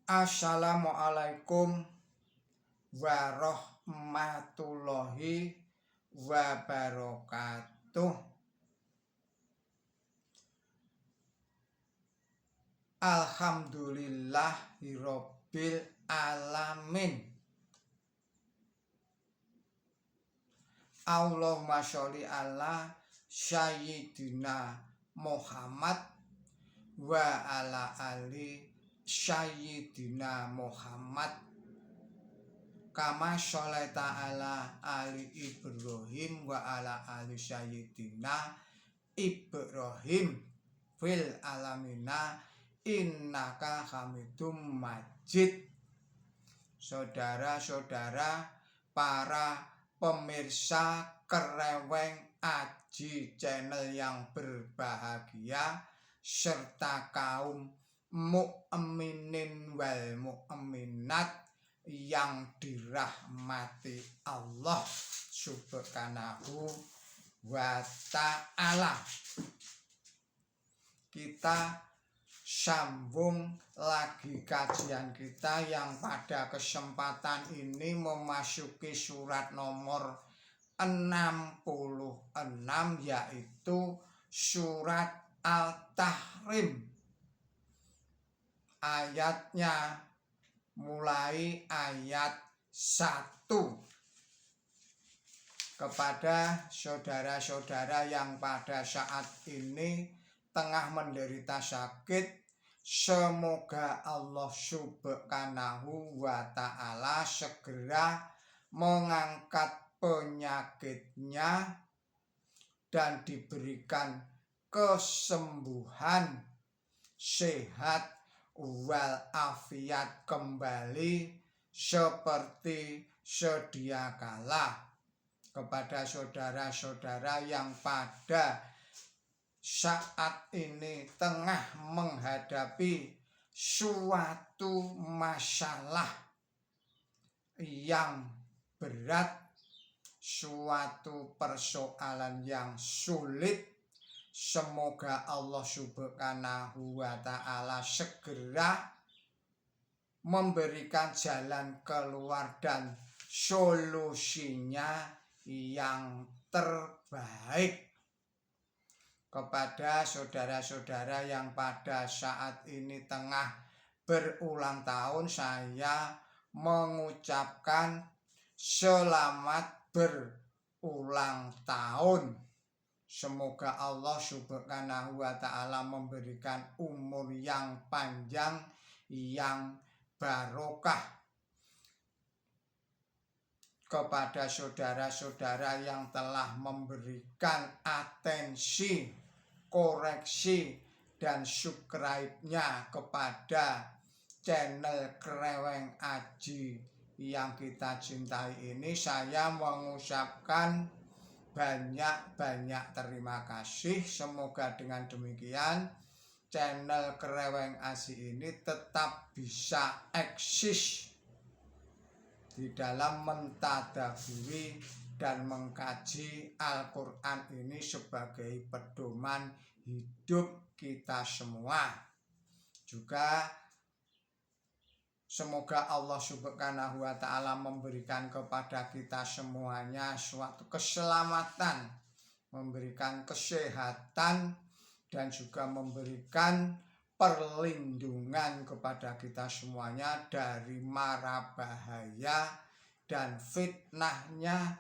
Assalamualaikum warahmatullahi wabarakatuh. Alhamdulillahirabbil alamin. Allahumma sholli ala sayyidina Muhammad wa ala ali sayyidina Muhammad kama sholaita ala ali Ibrahim wa ala ali sayyidina Ibrahim fil alamina innaka hamidum majid. Saudara-saudara, para pemirsa Kereweng Aji channel yang berbahagia, serta kaum mukminin wal mukminat yang dirahmati Allah subhanahu wa ta'ala. Kita sambung lagi kajian kita yang pada kesempatan ini memasuki surat nomor 66, yaitu surat Al-Tahrim. Ayatnya mulai ayat 1. Kepada saudara-saudara yang pada saat ini tengah menderita sakit, semoga Allah subhanahu wa ta'ala segera mengangkat penyakitnya dan diberikan kesembuhan, sehat walafiat kembali seperti sedia kala. Kepada saudara-saudara yang pada saat ini tengah menghadapi suatu masalah yang berat, suatu persoalan yang sulit, semoga Allah subhanahu wa ta'ala segera memberikan jalan keluar dan solusinya yang terbaik. Kepada saudara-saudara yang pada saat ini tengah berulang tahun, saya mengucapkan selamat berulang tahun. Semoga Allah subhanahu wa ta'ala memberikan umur yang panjang, yang barokah. Kepada saudara-saudara yang telah memberikan atensi, koreksi, dan subscribe-nya kepada channel Kereweng Aji yang kita cintai ini, saya mengucapkan banyak-banyak terima kasih. Semoga dengan demikian channel Kereweng Aji ini tetap bisa eksis di dalam mentadaburi dan mengkaji Al-Quran ini sebagai pedoman hidup kita semua. Juga semoga Allah subhanahu wa ta'ala memberikan kepada kita semuanya suatu keselamatan, memberikan kesehatan, dan juga memberikan perlindungan kepada kita semuanya dari mara bahaya dan fitnahnya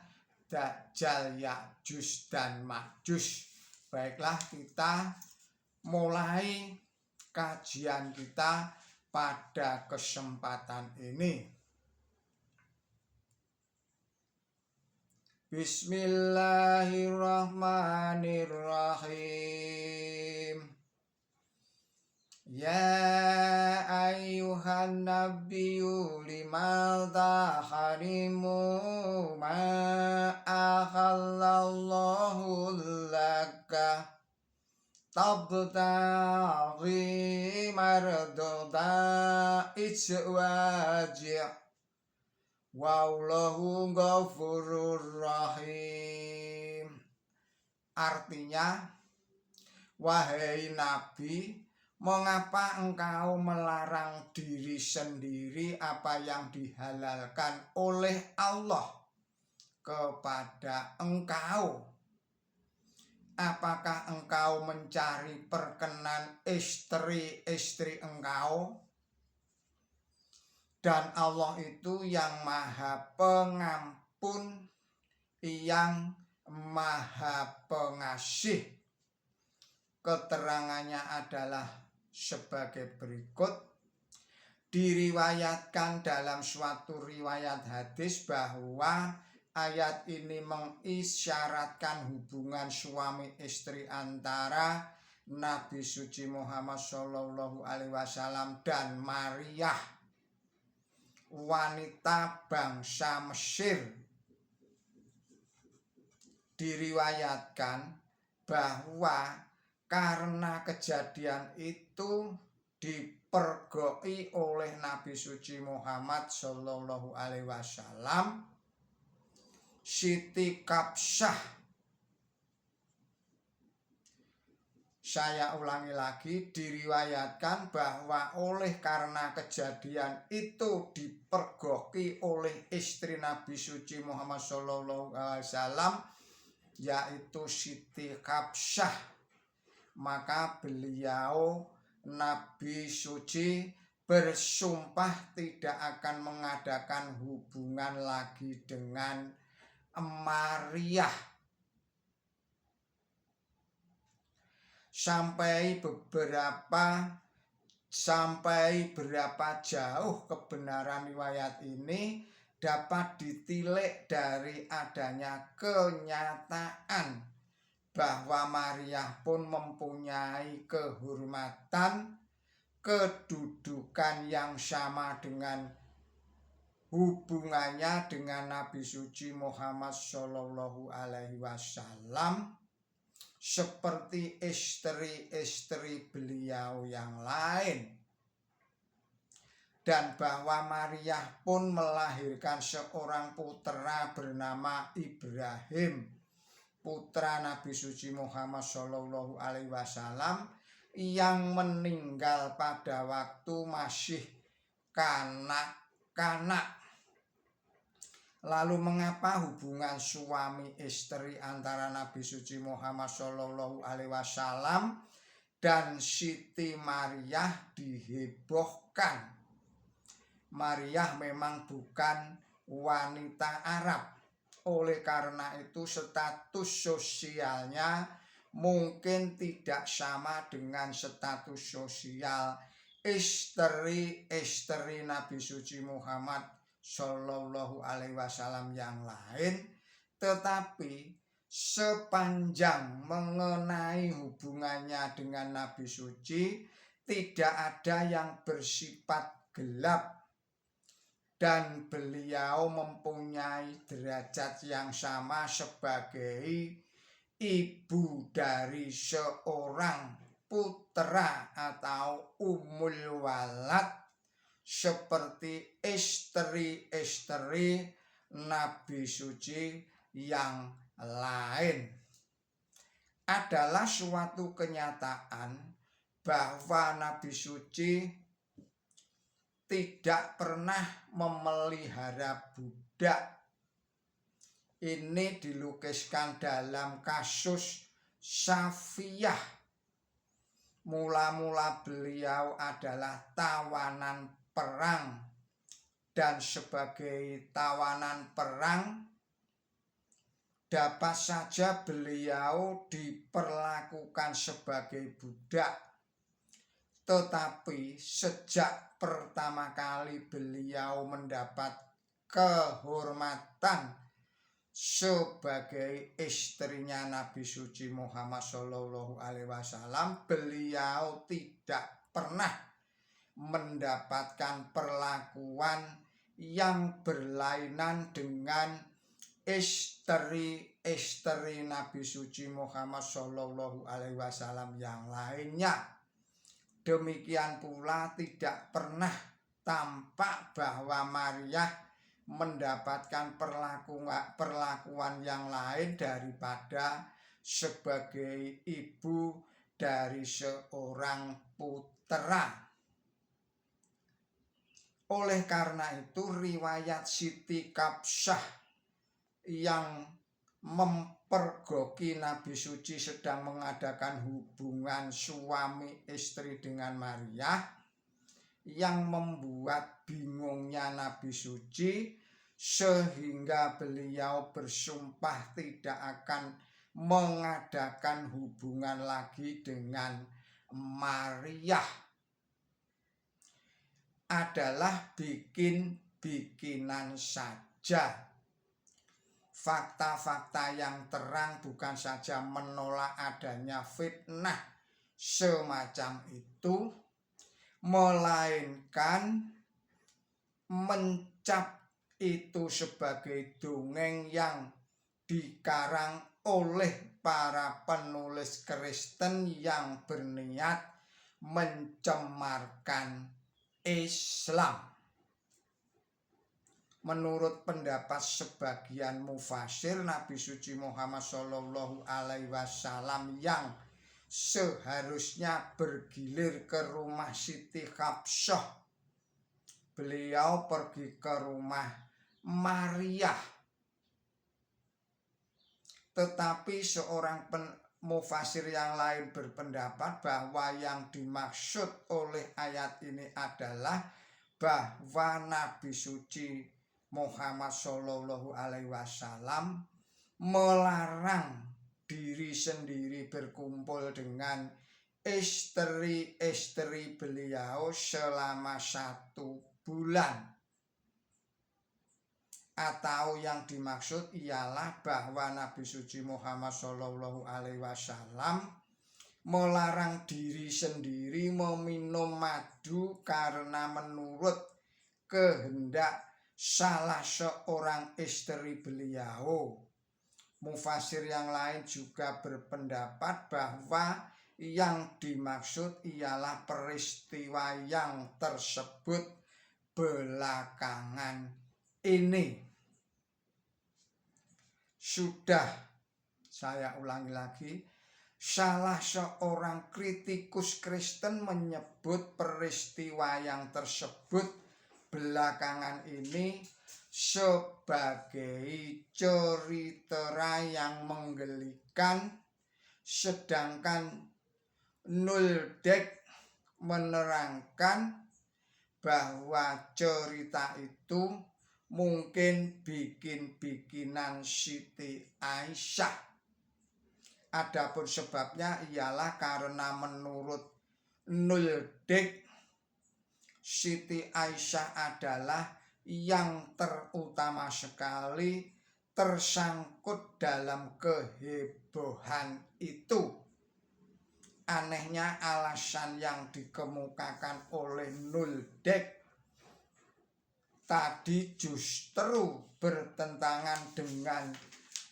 Dajjal, Ya'juj dan Ma'juj. Baiklah, kita mulai kajian kita pada kesempatan ini. Bismillahirrahmanirrahim. Ya ayyuhan nabiyyu limadza harimu ma ahallallahu laka tabtaghi mardada izwaji wallahu ghafurur rahim. Artinya, wahai Nabi, Mengapa engkau melarang diri sendiri apa yang dihalalkan oleh Allah kepada engkau? Apakah engkau mencari perkenan istri-istri engkau? Dan Allah itu yang maha pengampun, yang maha pengasih. Keterangannya adalah sebagai berikut. Diriwayatkan dalam suatu riwayat hadis bahwa ayat ini mengisyaratkan hubungan suami istri antara Nabi suci Muhammad SAW dan Maryah, wanita bangsa Mesir. Diriwayatkan bahwa karena kejadian itu dipergoi oleh Nabi suci Muhammad SAW, Siti Kapsyah, saya ulangi lagi, diriwayatkan bahwa oleh karena kejadian itu dipergoki oleh istri Nabi suci Muhammad SAW, yaitu Siti Kapsyah, maka beliau Nabi suci bersumpah tidak akan mengadakan hubungan lagi dengan Maryah. Sampai berapa jauh kebenaran riwayat ini dapat ditilik dari adanya kenyataan bahwa Maryah pun mempunyai kehormatan, kedudukan yang sama dengan hubungannya dengan Nabi suci Muhammad SAW, seperti istri-istri beliau yang lain. Dan bahwa Maryah pun melahirkan seorang putra bernama Ibrahim, putra Nabi suci Muhammad SAW, yang meninggal pada waktu masih kanak-kanak. Lalu mengapa hubungan suami istri antara Nabi suci Muhammad SAW dan Siti Maryah dihebohkan? Maryah memang bukan wanita Arab. Oleh karena itu status sosialnya mungkin tidak sama dengan status sosial istri-istri Nabi suci Muhammad SAW yang lain, tetapi sepanjang mengenai hubungannya dengan Nabi suci tidak ada yang bersifat gelap, dan beliau mempunyai derajat yang sama sebagai ibu dari seorang putra atau ummul walad, seperti istri-istri Nabi suci yang lain. Adalah suatu kenyataan bahwa Nabi suci tidak pernah memelihara budak. Ini dilukiskan dalam kasus Safiyah. Mula-mula beliau adalah tawanan perang, dan sebagai tawanan perang dapat saja beliau diperlakukan sebagai budak. Tetapi sejak pertama kali beliau mendapat kehormatan sebagai istrinya Nabi suci Muhammad SAW, beliau tidak pernah mendapatkan perlakuan yang berlainan dengan istri-istri Nabi suci Muhammad SAW yang lainnya. Demikian pula tidak pernah tampak bahwa Maryah mendapatkan perlakuan yang lain daripada sebagai ibu dari seorang putra. Oleh karena itu riwayat Siti Kapsyah yang mempergoki Nabi Suci sedang mengadakan hubungan suami istri dengan Maria yang membuat bingungnya Nabi Suci sehingga beliau bersumpah tidak akan mengadakan hubungan lagi dengan Maria. Adalah bikin-bikinan saja. Fakta-fakta yang terang bukan saja menolak adanya fitnah semacam itu, melainkan mencap itu sebagai dongeng yang dikarang oleh para penulis Kristen yang berniat mencemarkan Islam. Menurut pendapat sebagian mufasir, Nabi Suci Muhammad Shallallahu Alaihi Wasallam yang seharusnya bergilir ke rumah Siti Kapsyah, beliau pergi ke rumah Maria. Tetapi seorang mufasir yang lain berpendapat bahwa yang dimaksud oleh ayat ini adalah bahwa Nabi Suci Muhammad Shallallahu Alaihi Wasallam melarang diri sendiri berkumpul dengan istri-istri beliau selama 1 bulan. Atau yang dimaksud ialah bahwa Nabi Suci Muhammad Shallallahu Alaihi Wasallam melarang diri sendiri meminum madu karena menurut kehendak salah seorang istri beliau. Mufasir yang lain juga berpendapat bahwa yang dimaksud ialah peristiwa yang tersebut belakangan ini. Sudah saya ulangi lagi, salah seorang kritikus Kristen menyebut peristiwa yang tersebut belakangan ini sebagai cerita yang menggelikan, sedangkan Nulldek menerangkan bahwa cerita itu mungkin bikin-bikinan Siti Aisyah. Adapun sebabnya ialah karena menurut Nulldek, Siti Aisyah adalah yang terutama sekali tersangkut dalam kehebohan itu. Anehnya alasan yang dikemukakan oleh Nulldek tadi justru bertentangan dengan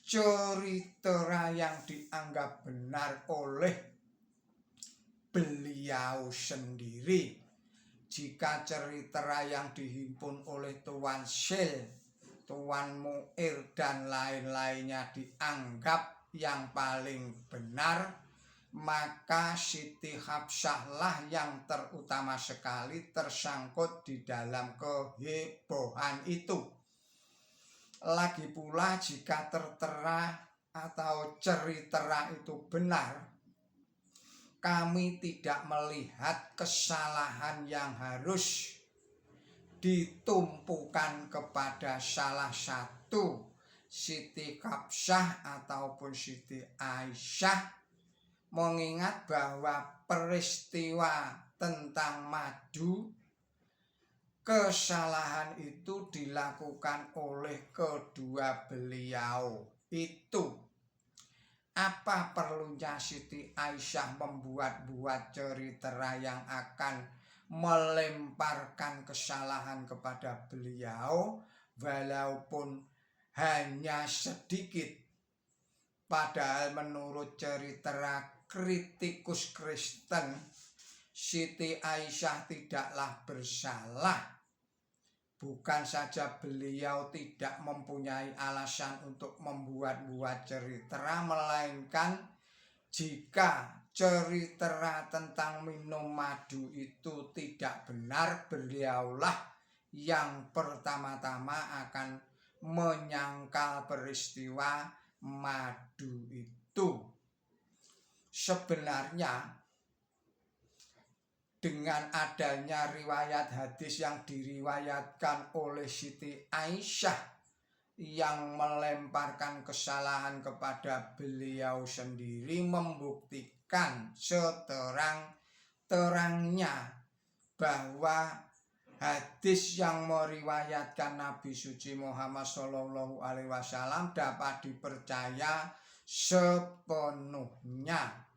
cerita yang dianggap benar oleh beliau sendiri. Jika cerita yang dihimpun oleh Tuan Sil, Tuan Muir dan lain-lainnya dianggap yang paling benar, maka Siti Kapsyah lah yang terutama sekali tersangkut di dalam kehebohan itu. Lagi pula jika tertera atau cerita itu benar, kami tidak melihat kesalahan yang harus ditumpukan kepada salah satu Siti Kapsyah ataupun Siti Aisyah, mengingat bahwa peristiwa tentang madu, kesalahan itu dilakukan oleh kedua beliau itu. Apa perlunya Siti Aisyah membuat-buat cerita yang akan melemparkan kesalahan kepada beliau walaupun hanya sedikit? Padahal menurut cerita kritikus Kristen, Siti Aisyah tidaklah bersalah. Bukan saja beliau tidak mempunyai alasan untuk membuat-buat cerita, melainkan jika cerita tentang minum madu itu tidak benar, beliaulah yang pertama-tama akan menyangkal peristiwa madu itu. Sebenarnya dengan adanya riwayat hadis yang diriwayatkan oleh Siti Aisyah yang melemparkan kesalahan kepada beliau sendiri, membuktikan seterang-terangnya bahwa hadis yang meriwayatkan Nabi suci Muhammad SAW dapat dipercaya sepenuhnya.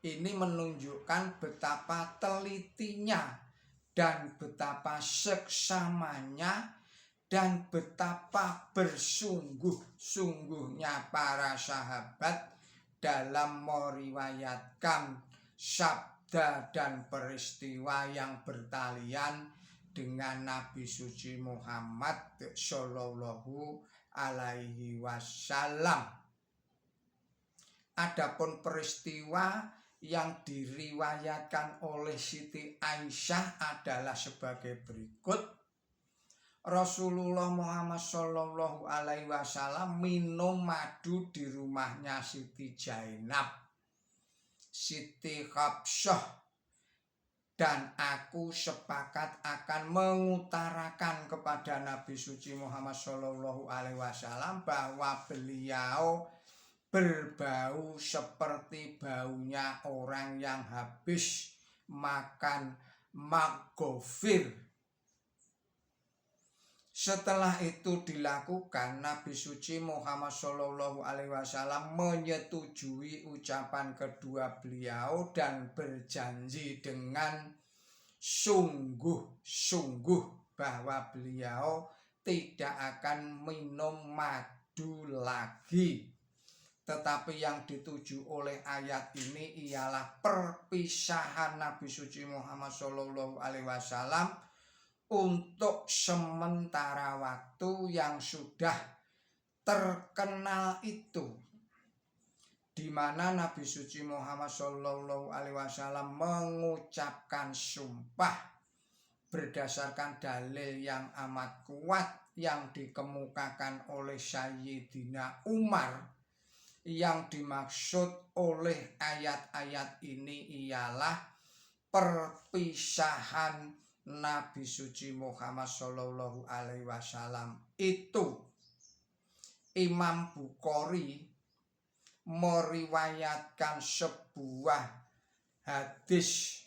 Ini menunjukkan betapa telitinya dan betapa seksamanya dan betapa bersungguh-sungguhnya para sahabat dalam meriwayatkan sabda dan peristiwa yang bertalian dengan Nabi suci Muhammad Shallallahu Alaihi Wasallam. Adapun peristiwa yang diriwayatkan oleh Siti Aisyah adalah sebagai berikut. Rasulullah Muhammad Shallallahu Alaihi Wasallam minum madu di rumahnya Siti Zainab, Siti Hafsah, dan aku sepakat akan mengutarakan kepada Nabi suci Muhammad Shallallahu Alaihi Wasallam bahwa beliau berbau seperti baunya orang yang habis makan maghfir. Setelah itu dilakukan, Nabi suci Muhammad Shallallahu Alaihi Wasallam menyetujui ucapan kedua beliau dan berjanji dengan sungguh-sungguh bahwa beliau tidak akan minum madu lagi. Tetapi yang dituju oleh ayat ini ialah perpisahan Nabi suci Muhammad Shallallahu Alaihi Wasallam untuk sementara waktu yang sudah terkenal itu, di mana Nabi suci Muhammad Shallallahu Alaihi Wasallam mengucapkan sumpah berdasarkan dalil yang amat kuat yang dikemukakan oleh Sayyidina Umar. Yang dimaksud oleh ayat-ayat ini ialah perpisahan Nabi suci Muhammad Shallallahu Alaihi Wasallam itu. Imam Bukhari meriwayatkan sebuah hadis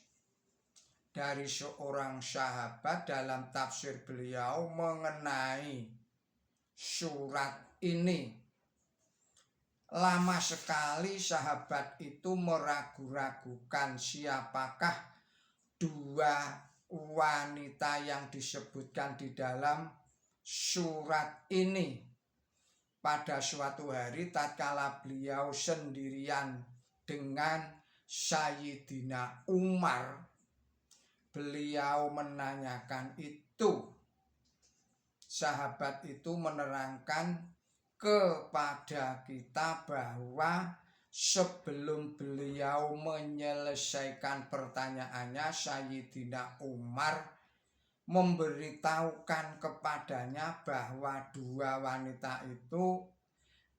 dari seorang sahabat dalam tafsir beliau mengenai surat ini. Lama sekali sahabat itu meragu-ragukan siapakah dua wanita yang disebutkan di dalam surat ini. Pada suatu hari tatkala beliau sendirian dengan Sayyidina Umar, beliau menanyakan itu. Sahabat itu menerangkan kepada kita bahwa sebelum beliau menyelesaikan pertanyaannya, Sayyidina Umar memberitahukan kepadanya bahwa dua wanita itu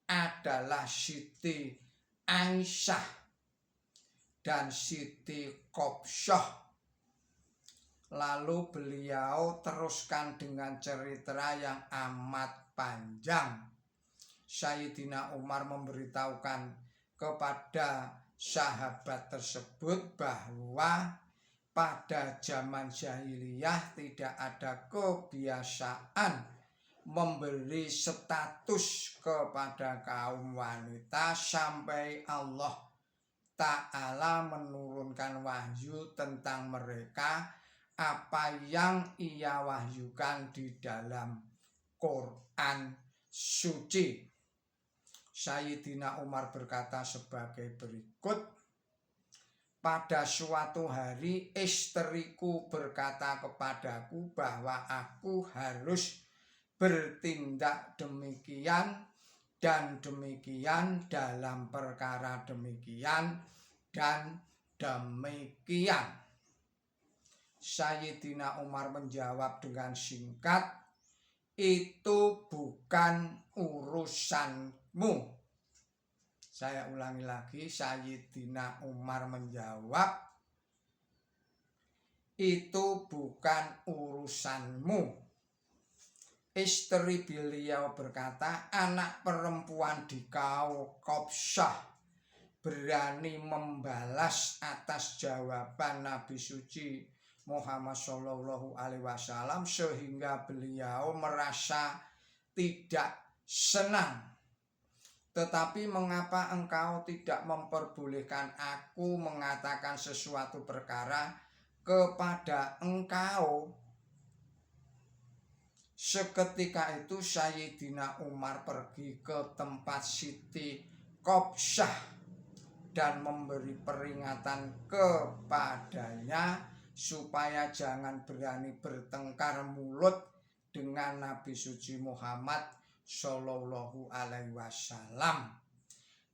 adalah Siti Aisyah dan Siti Hafsah. Lalu beliau teruskan dengan cerita yang amat panjang. Sayyidina Umar memberitahukan kepada sahabat tersebut bahwa pada zaman jahiliyah tidak ada kebiasaan memberi status kepada kaum wanita sampai Allah Ta'ala menurunkan wahyu tentang mereka, apa yang ia wahyukan di dalam Quran suci. Sayyidina Umar berkata sebagai berikut, pada suatu hari istriku berkata kepadaku bahwa aku harus bertindak demikian dan demikian dalam perkara demikian dan demikian. Sayyidina Umar menjawab dengan singkat, itu bukan urusanmu. Saya ulangi lagi, Sayyidina Umar menjawab, itu bukan urusanmu. Istri beliau berkata, anak perempuan di kaum Qobsyah berani membalas atas jawaban Nabi suci Muhammad Shallallahu Alaihi Wasallam sehingga beliau merasa tidak senang. Tetapi mengapa engkau tidak memperbolehkan aku mengatakan sesuatu perkara kepada engkau? Seketika itu Sayyidina Umar pergi ke tempat Siti Qobsyah dan memberi peringatan kepadanya supaya jangan berani bertengkar mulut dengan Nabi suci Muhammad Shallallahu Alaihi Wasallam.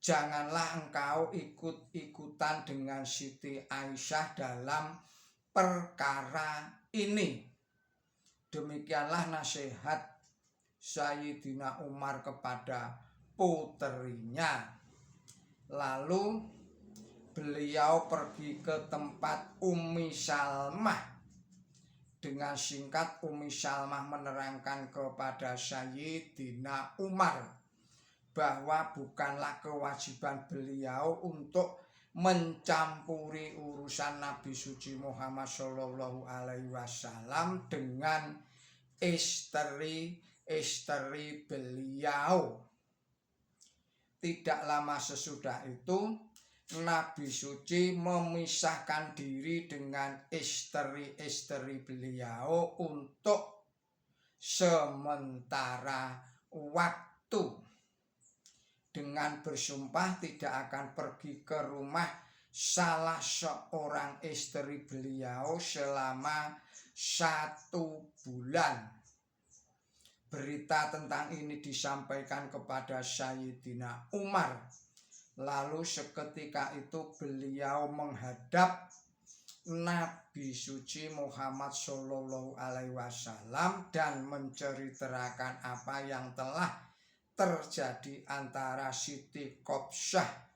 Janganlah engkau ikut-ikutan dengan Siti Aisyah dalam perkara ini. Demikianlah nasihat Sayyidina Umar kepada puterinya. Lalu beliau pergi ke tempat Ummi Salmah. Dengan singkat Ummi Salmah menerangkan kepada Sayyidina Umar bahwa bukanlah kewajiban beliau untuk mencampuri urusan Nabi suci Muhammad Shallallahu Alaihi Wasallam dengan istri beliau. Tidak lama sesudah itu Nabi suci memisahkan diri dengan istri beliau untuk sementara waktu dengan bersumpah tidak akan pergi ke rumah salah seorang istri beliau selama 1 bulan. Berita tentang ini disampaikan kepada Sayyidina Umar. Lalu seketika itu beliau menghadap Nabi suci Muhammad Shallallahu Alaihi Wasallam dan menceritakan apa yang telah terjadi antara Siti Qobsyah,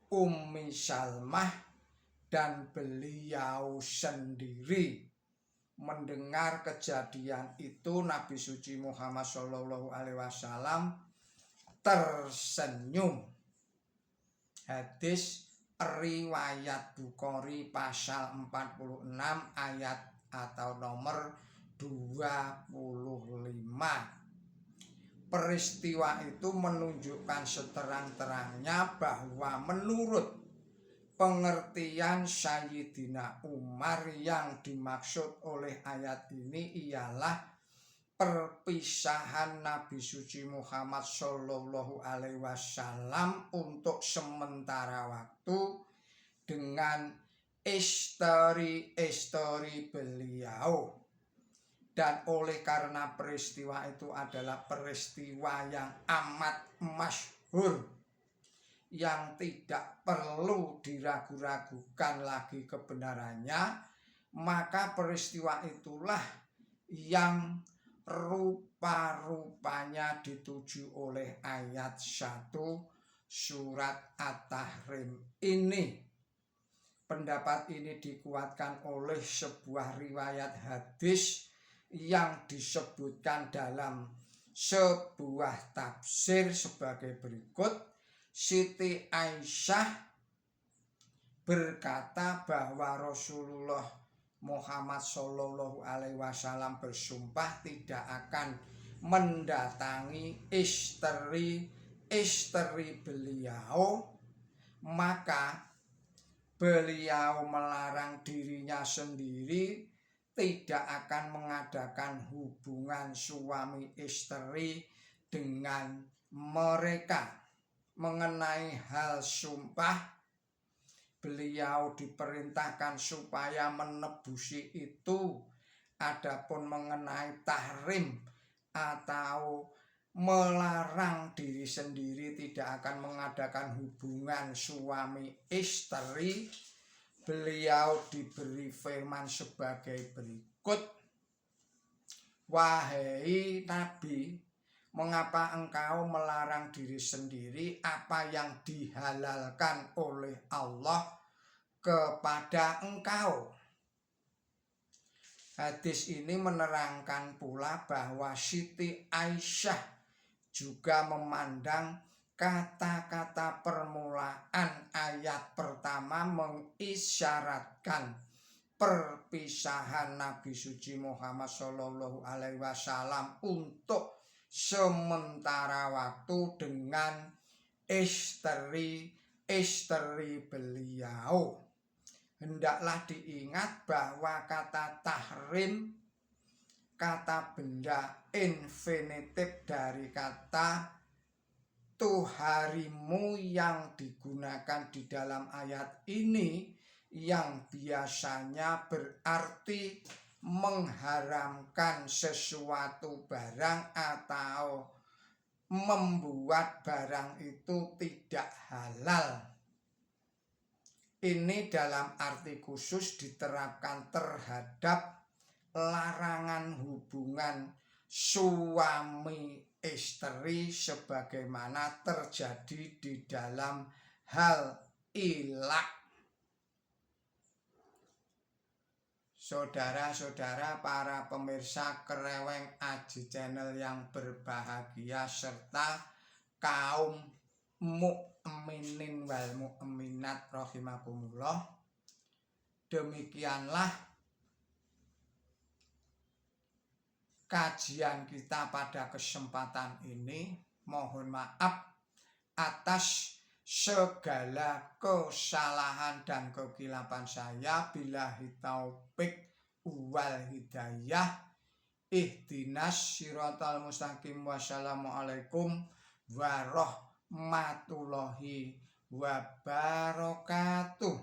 Ummi Salmah dan beliau sendiri. Mendengar kejadian itu Nabi suci Muhammad Shallallahu Alaihi Wasallam tersenyum. Hadis riwayat Bukhari pasal 46 ayat atau nomor 25. Peristiwa itu menunjukkan seterang-terangnya bahwa menurut pengertian Sayyidina Umar yang dimaksud oleh ayat ini ialah perpisahan Nabi suci Muhammad Shallallahu Alaihi Wasallam untuk sementara waktu dengan istri-istri beliau. Dan oleh karena peristiwa itu adalah peristiwa yang amat masyhur, yang tidak perlu diragu-ragukan lagi kebenarannya, maka peristiwa itulah yang rupa-rupanya dituju oleh ayat 1 surat At-Tahrim ini. Pendapat ini dikuatkan oleh sebuah riwayat hadis yang disebutkan dalam sebuah tafsir sebagai berikut. Siti Aisyah berkata bahwa Rasulullah Muhammad Shallallahu Alaihi Wasallam bersumpah tidak akan mendatangi istri beliau, maka beliau melarang dirinya sendiri tidak akan mengadakan hubungan suami istri dengan mereka. Mengenai hal sumpah, beliau diperintahkan supaya menebusi itu. Adapun mengenai tahrim atau melarang diri sendiri tidak akan mengadakan hubungan suami istri, beliau diberi firman sebagai berikut. Wahai Nabi, mengapa engkau melarang diri sendiri apa yang dihalalkan oleh Allah kepada engkau? Hadis ini menerangkan pula bahwa Siti Aisyah juga memandang kata-kata permulaan ayat pertama mengisyaratkan perpisahan Nabi suci Muhammad Shallallahu Alaihi Wasallam untuk sementara waktu dengan istri beliau. Hendaklah diingat bahwa kata tahrim, kata benda infinitif dari kata tuharimu yang digunakan di dalam ayat ini, yang biasanya berarti mengharamkan sesuatu barang atau membuat barang itu tidak halal. Ini dalam arti khusus diterapkan terhadap larangan hubungan suami istri sebagaimana terjadi di dalam hal ilak. Saudara-saudara para pemirsa Kreweng Aji Channel yang berbahagia serta kaum mukminin wal mukminat rahimakumullah, demikianlah kajian kita pada kesempatan ini. Mohon maaf atas segala kesalahan dan kekilapan saya. Billahi taufik wal hidayah. Ihdinas siratal mustaqim. Wassalamualaikum warahmatullahi wabarakatuh.